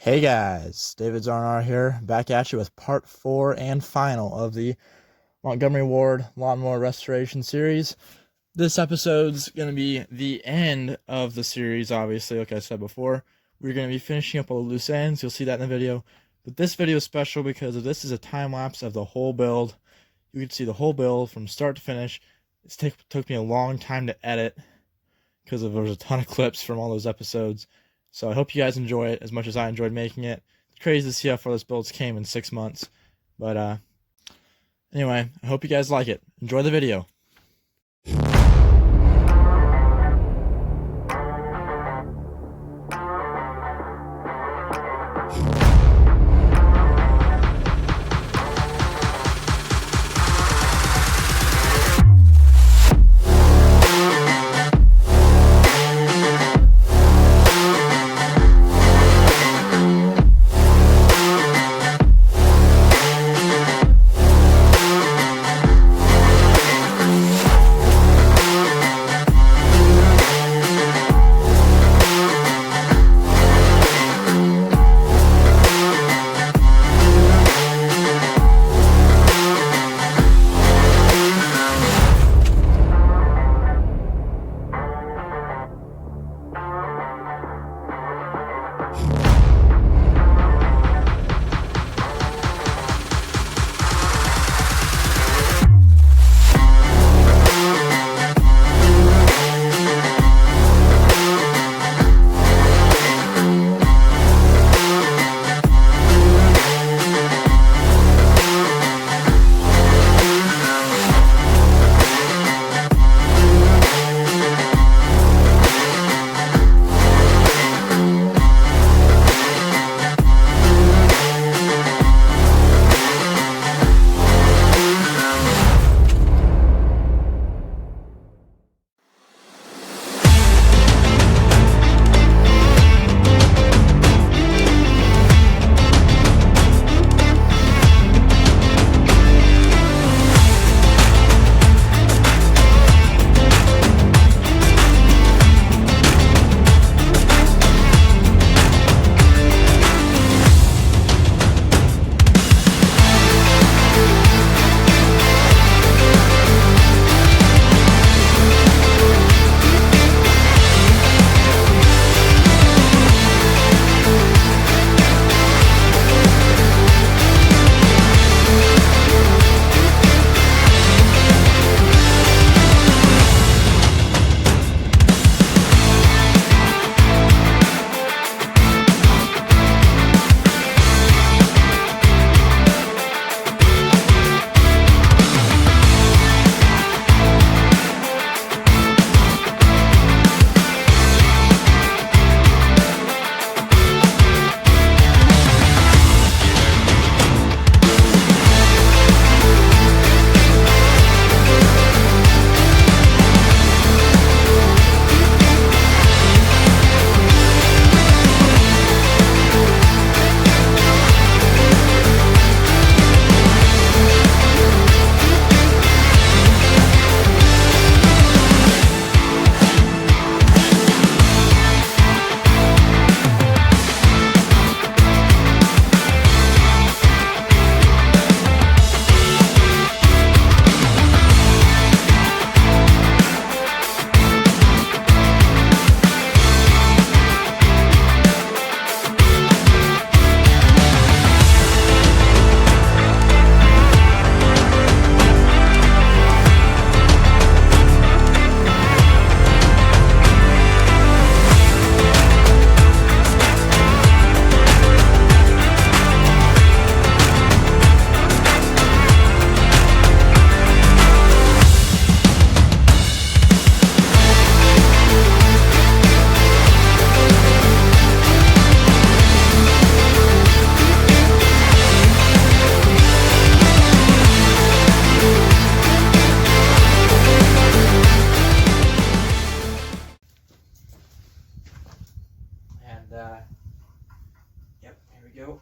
Hey guys, davidsrandr here, back at you with part 4 and final of the Montgomery Ward Lawnmower Restoration series. This episode's going to be the end of the series, obviously, like I said before. We're going to be finishing up all the loose ends, you'll see that in the video. But this video is special because this is a time lapse of the whole build. You can see the whole build from start to finish. It took me a long time to edit because there was a ton of clips from all those episodes. So I hope you guys enjoy it as much as I enjoyed making it. It's crazy to see how far this build came in 6 months. But anyway, I hope you guys like it. Enjoy the video. Yep, here we go.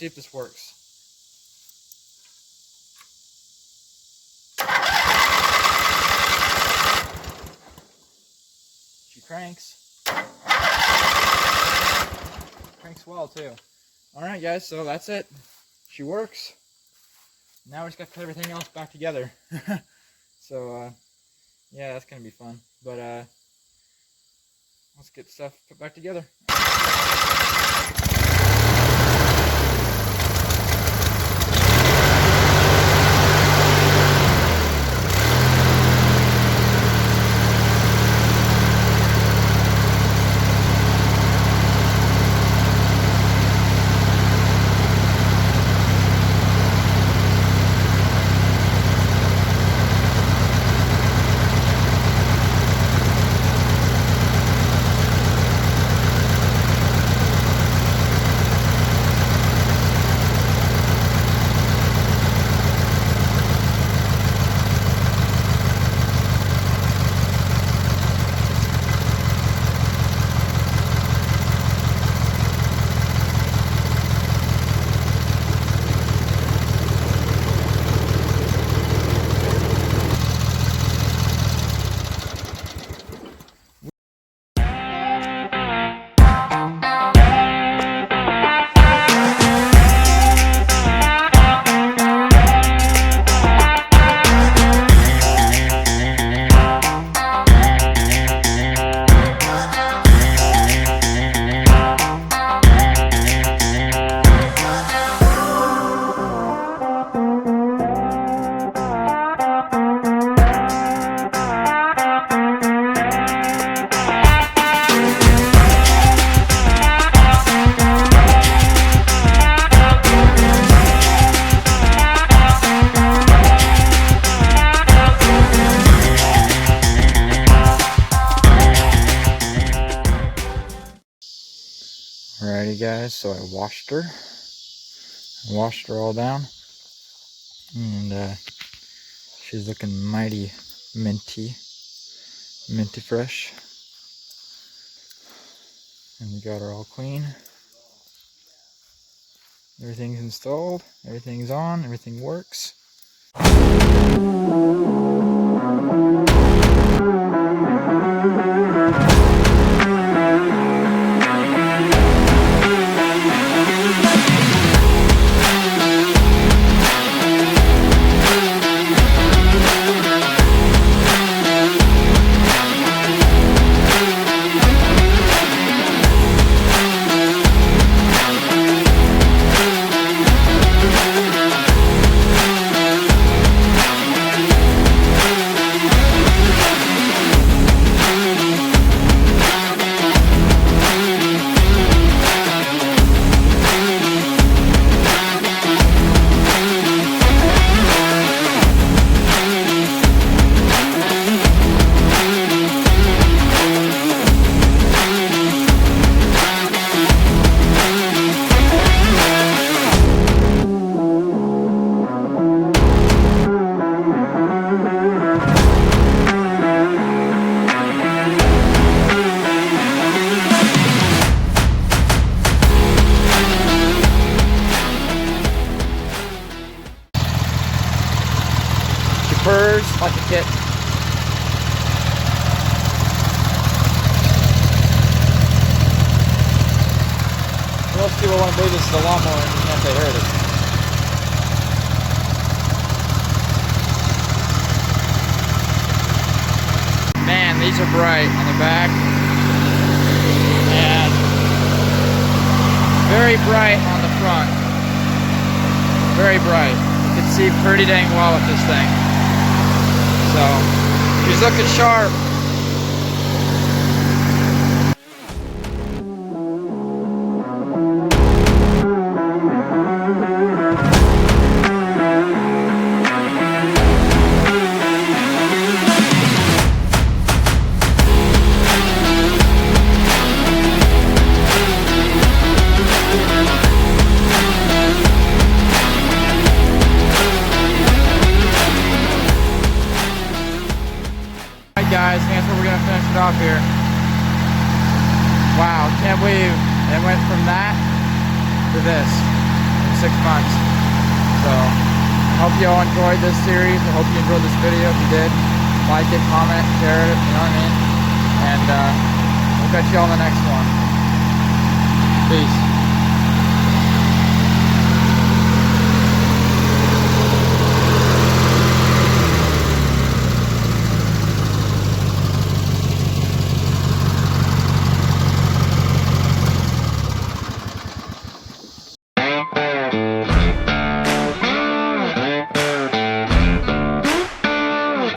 see if this works. She cranks. Cranks well too. Alright guys, so that's it. She works. Now we just got to put everything else back together. So yeah, that's gonna be fun. But let's get stuff put back together. Alrighty guys, so I washed her all down, and she's looking mighty minty fresh. And we got her all clean. Everything's installed, everything's on, everything works. Purrs like a kitten. Most people want to believe this is a lawnmower and you can't say here it is. Man, these are bright on the back. And very bright on the front. Very bright. You can see pretty dang well with this thing. So, she's looking sharp. Guys, that's where we're gonna finish it off here. Wow, can't believe it went from that to this. 6 months. So I hope you all enjoyed this series. I hope you enjoyed this video. If you did, like it, comment, share it, you know what I mean? And we'll catch you all in the next one. Peace.